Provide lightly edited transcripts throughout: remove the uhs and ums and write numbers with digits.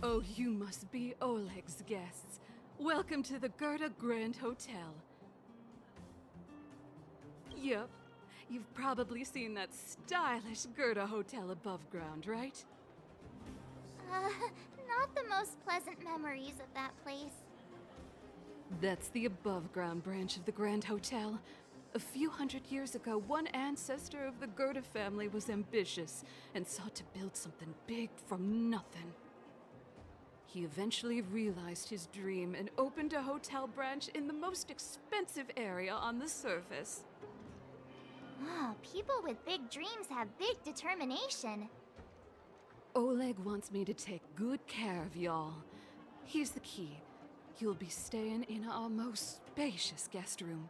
Oh, you must be Oleg's guests. Welcome to the Gerda Grand Hotel. Yup. You've probably seen that stylish Gerda hotel above ground, right? Not the most pleasant memories of that place. That's the above-ground branch of the Grand Hotel. A few hundred years ago, one ancestor of the Gerda family was ambitious and sought to build something big from nothing. He eventually realized his dream and opened a hotel branch in the most expensive area on the surface. Ah, people with big dreams have big determination. Oleg wants me to take good care of y'all. Here's the key. You'll be staying in our most spacious guest room.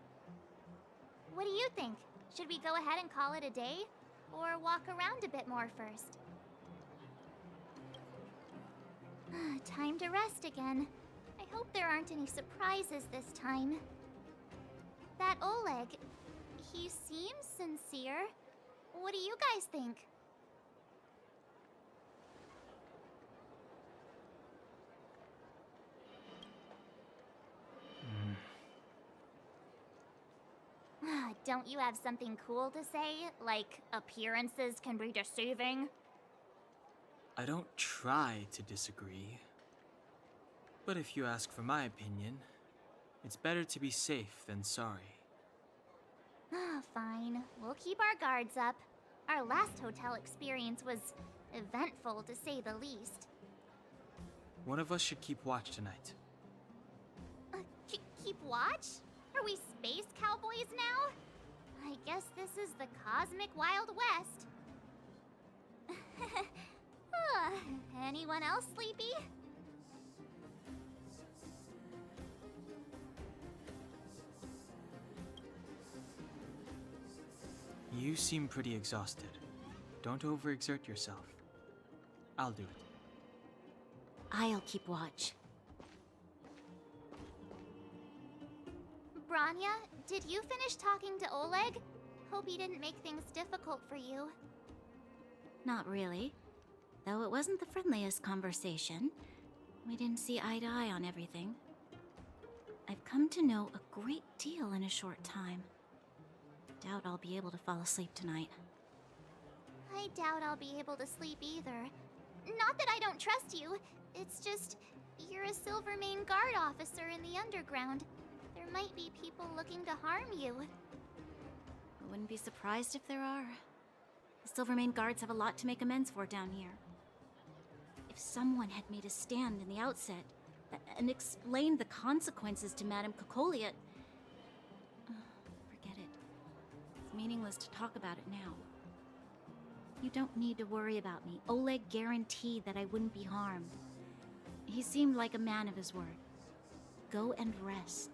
What do you think? Should we go ahead and call it a day? Or walk around a bit more first? Time to rest again. I hope there aren't any surprises this time. That Oleg, he seems sincere. What do you guys think? Don't you have something cool to say? Like, appearances can be deceiving? I don't try to disagree. But if you ask for my opinion, it's better to be safe than sorry. Fine. We'll keep our guards up. Our last hotel experience was eventful, to say the least. One of us should keep watch tonight. Keep watch? Are we space cowboys now? I guess this is the cosmic Wild West. Anyone else sleepy? You seem pretty exhausted. Don't overexert yourself. I'll do it. I'll keep watch. Branya, did you finish talking to Oleg? Hope he didn't make things difficult for you. Not really. Though it wasn't the friendliest conversation. We didn't see eye to eye on everything. I've come to know a great deal in a short time. Doubt I'll be able to fall asleep tonight. I doubt I'll be able to sleep either. Not that I don't trust you. It's just, you're a Silvermane guard officer in the underground. There might be people looking to harm you. I wouldn't be surprised if there are. The Silvermane guards have a lot to make amends for down here. If someone had made a stand in the outset and explained the consequences to Madame Cocolia... forget it. It's meaningless to talk about it now. You don't need to worry about me. Oleg guaranteed that I wouldn't be harmed. He seemed like a man of his word. Go and rest.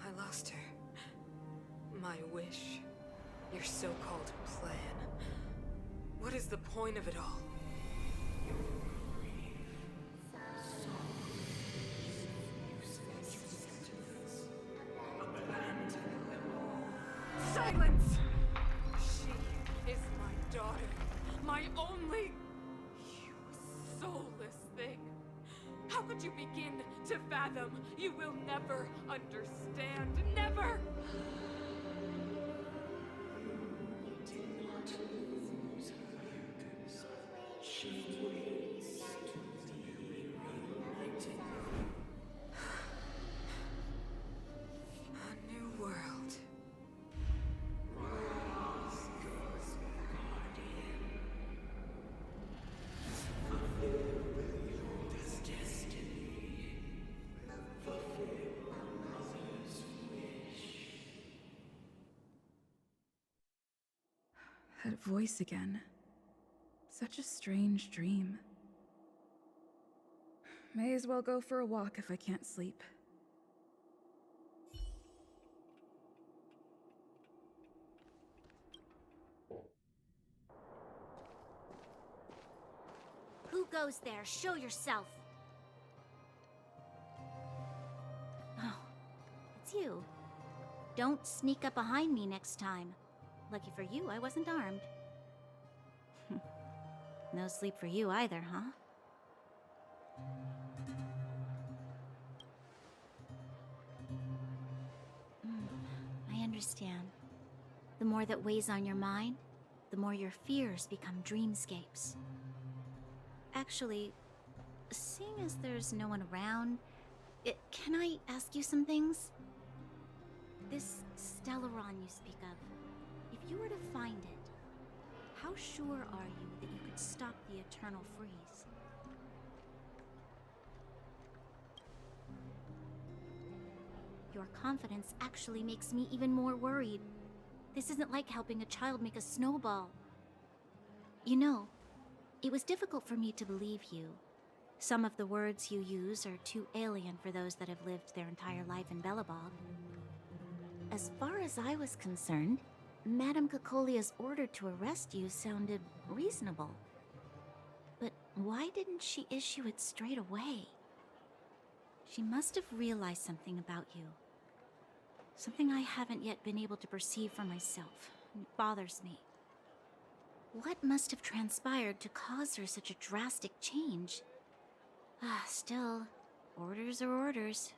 I lost her. My wish. Your so-called plan. What is the point of it all? Silence! She is my daughter. My only... You soulless thing. How could you begin to fathom? You will never understand. Never! A new world. That voice again. Such a strange dream. May as well go for a walk if I can't sleep. Who goes there? Show yourself. Oh, it's you. Don't sneak up behind me next time. Lucky for you, I wasn't armed. No sleep for you either, huh? I understand. The more that weighs on your mind, the more your fears become dreamscapes. Actually, seeing as there's no one around, can I ask you some things? This Stellaron you speak of, if you were to find it, how sure are you that you could stop the eternal freeze? Your confidence actually makes me even more worried. This isn't like helping a child make a snowball. You know, it was difficult for me to believe you. Some of the words you use are too alien for those that have lived their entire life in Belobog. As far as I was concerned, Madame Cocolia's order to arrest you sounded reasonable. But why didn't she issue it straight away? She must have realized something about you. Something I haven't yet been able to perceive for myself. It bothers me. What must have transpired to cause her such a drastic change? Still, orders are orders.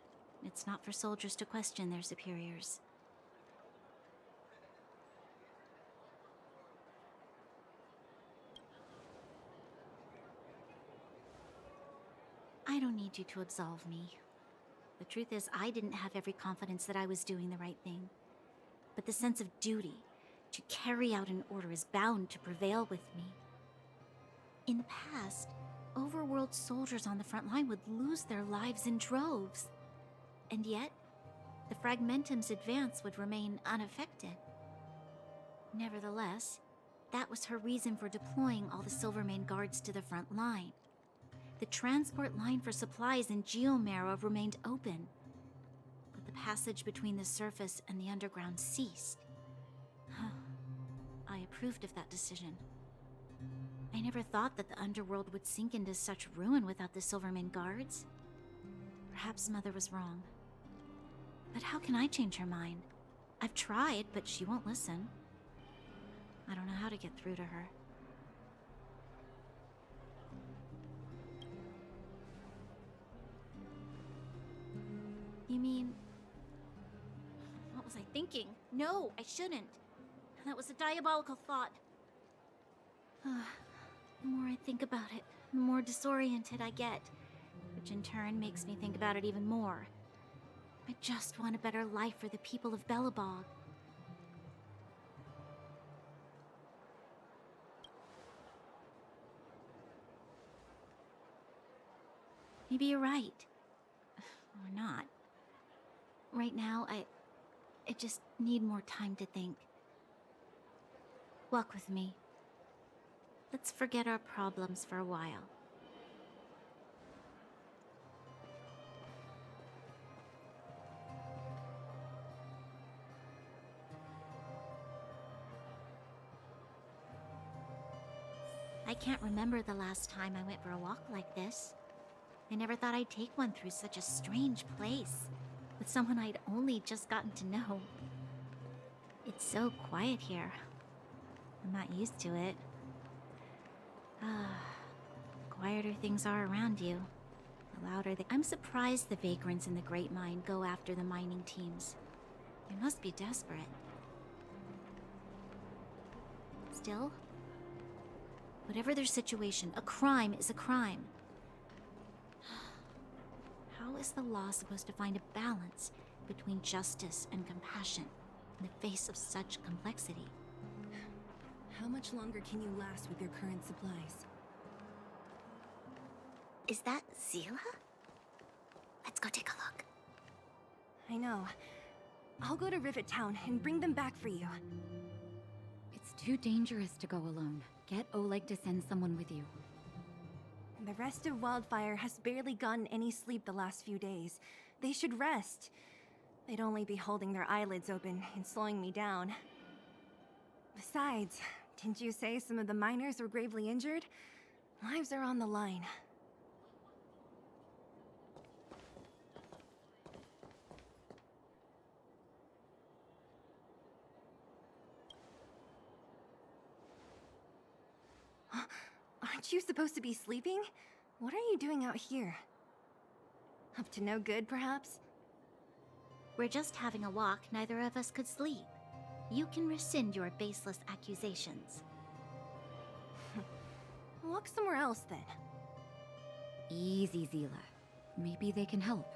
It's not for soldiers to question their superiors. I don't need you to absolve me. The truth is, I didn't have every confidence that I was doing the right thing. But the sense of duty to carry out an order is bound to prevail with me. In the past, overworld soldiers on the front line would lose their lives in droves. And yet, the Fragmentum's advance would remain unaffected. Nevertheless, that was her reason for deploying all the Silvermane guards to the front line. The transport line for supplies in Geomarrow remained open, but the passage between the surface and the underground ceased. I approved of that decision. I never thought that the underworld would sink into such ruin without the Silvermane guards. Perhaps Mother was wrong. But how can I change her mind? I've tried, but she won't listen. I don't know how to get through to her. You mean... What was I thinking? No, I shouldn't. That was a diabolical thought. The more I think about it, the more disoriented I get, which in turn makes me think about it even more. I just want a better life for the people of Belobog. Maybe you're right. Or not. Right now, I just need more time to think. Walk with me. Let's forget our problems for a while. I can't remember the last time I went for a walk like this. I never thought I'd take one through such a strange place, with someone I'd only just gotten to know. It's so quiet here. I'm not used to it. Quieter things are around you, The louder they... I'm surprised the vagrants in the Great Mine go after the mining teams. They must be desperate. Still, whatever their situation, a crime is a crime. How is the law supposed to find a balance between justice and compassion in the face of such complexity? How much longer can you last with your current supplies? Is that Zila? Let's go take a look. I know. I'll go to Rivet Town and bring them back for you. It's too dangerous to go alone. Get Oleg to send someone with you. The rest of Wildfire has barely gotten any sleep the last few days. They should rest. They'd only be holding their eyelids open and slowing me down. Besides, didn't you say some of the miners were gravely injured? Lives are on the line. Aren't you supposed to be sleeping? What are you doing out here? Up to no good, perhaps? We're just having a walk, neither of us could sleep. You can rescind your baseless accusations. Walk somewhere else, then. Easy, Zila. Maybe they can help.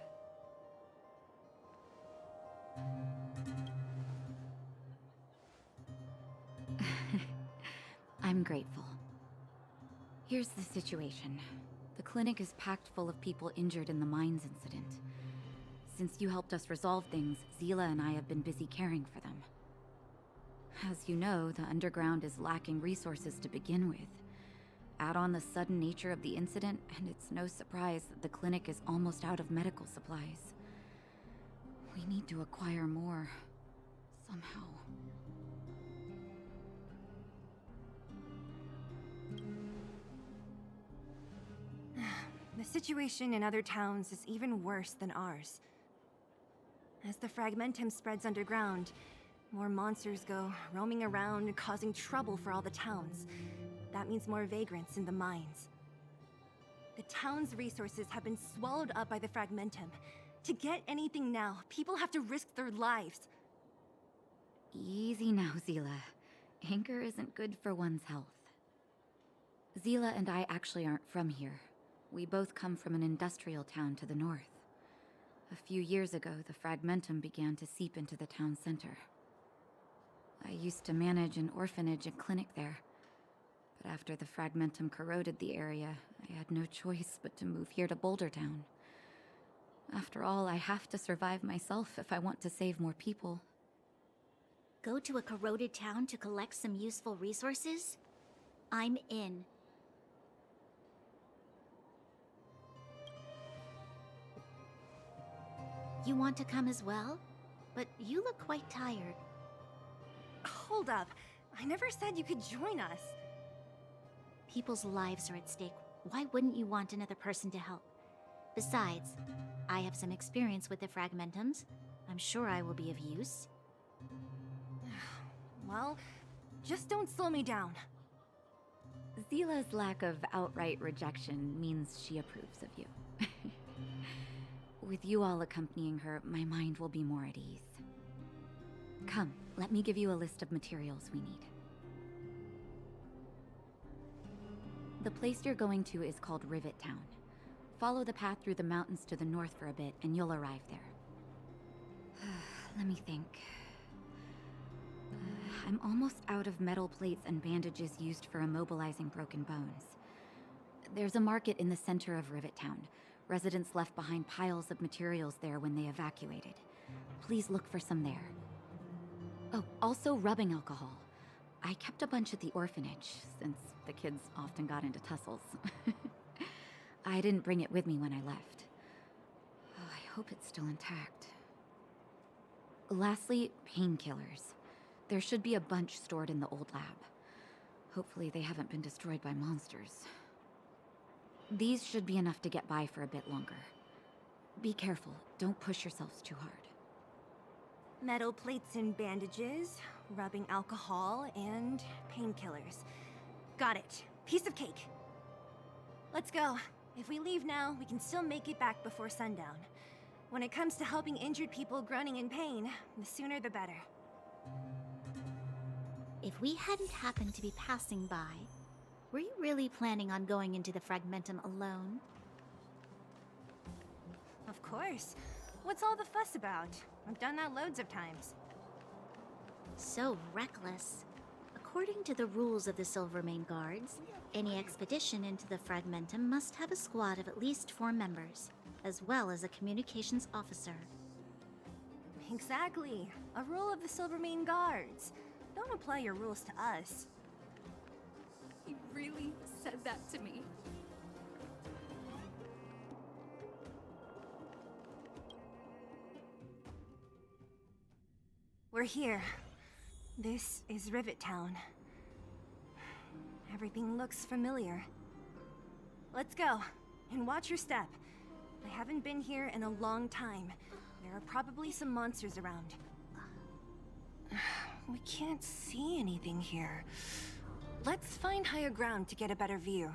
I'm grateful. Here's the situation. The clinic is packed full of people injured in the mines incident. Since you helped us resolve things, Zila and I have been busy caring for them. As you know, the underground is lacking resources to begin with. Add on the sudden nature of the incident, and it's no surprise that the clinic is almost out of medical supplies. We need to acquire more, somehow. The situation in other towns is even worse than ours. As the fragmentum spreads underground, more monsters go roaming around, causing trouble for all the towns. That means more vagrants in the mines. The town's resources have been swallowed up by the fragmentum. To get anything now, people have to risk their lives. Easy now, Zila. Anger isn't good for one's health. Zila and I actually aren't from here. We both come from an industrial town to the north. A few years ago, the fragmentum began to seep into the town center. I used to manage an orphanage and clinic there. But after the fragmentum corroded the area, I had no choice but to move here to Boulder Town. After all, I have to survive myself if I want to save more people. Go to a corroded town to collect some useful resources? I'm in. You want to come as well? But you look quite tired. Hold up. I never said you could join us. People's lives are at stake. Why wouldn't you want another person to help? Besides, I have some experience with the fragmentums. I'm sure I will be of use. Well, just don't slow me down. Zila's lack of outright rejection means she approves of you. With you all accompanying her, my mind will be more at ease. Come, let me give you a list of materials we need. The place you're going to is called Rivet Town. Follow the path through the mountains to the north for a bit, and you'll arrive there. Let me think. I'm almost out of metal plates and bandages used for immobilizing broken bones. There's a market in the center of Rivet Town. Residents left behind piles of materials there when they evacuated. Please look for some there. Oh, also rubbing alcohol. I kept a bunch at the orphanage, since the kids often got into tussles. I didn't bring it with me when I left. Oh, I hope it's still intact. Lastly, painkillers. There should be a bunch stored in the old lab. Hopefully they haven't been destroyed by monsters. These should be enough to get by for a bit longer. Be careful, don't push yourselves too hard. Metal plates and bandages, rubbing alcohol, and painkillers. Got it. Piece of cake. Let's go. If we leave now, we can still make it back before sundown. When it comes to helping injured people groaning in pain, the sooner the better. If we hadn't happened to be passing by, were you really planning on going into the Fragmentum alone? Of course. What's all the fuss about? I've done that loads of times. So reckless. According to the rules of the Silvermane Guards, any expedition into the Fragmentum must have a squad of at least 4 members, as well as a communications officer. Exactly. A rule of the Silvermane Guards. Don't apply your rules to us. He really said that to me. We're here. This is Rivet Town. Everything looks familiar. Let's go, and watch your step. I haven't been here in a long time. There are probably some monsters around. We can't see anything here. Let's find higher ground to get a better view.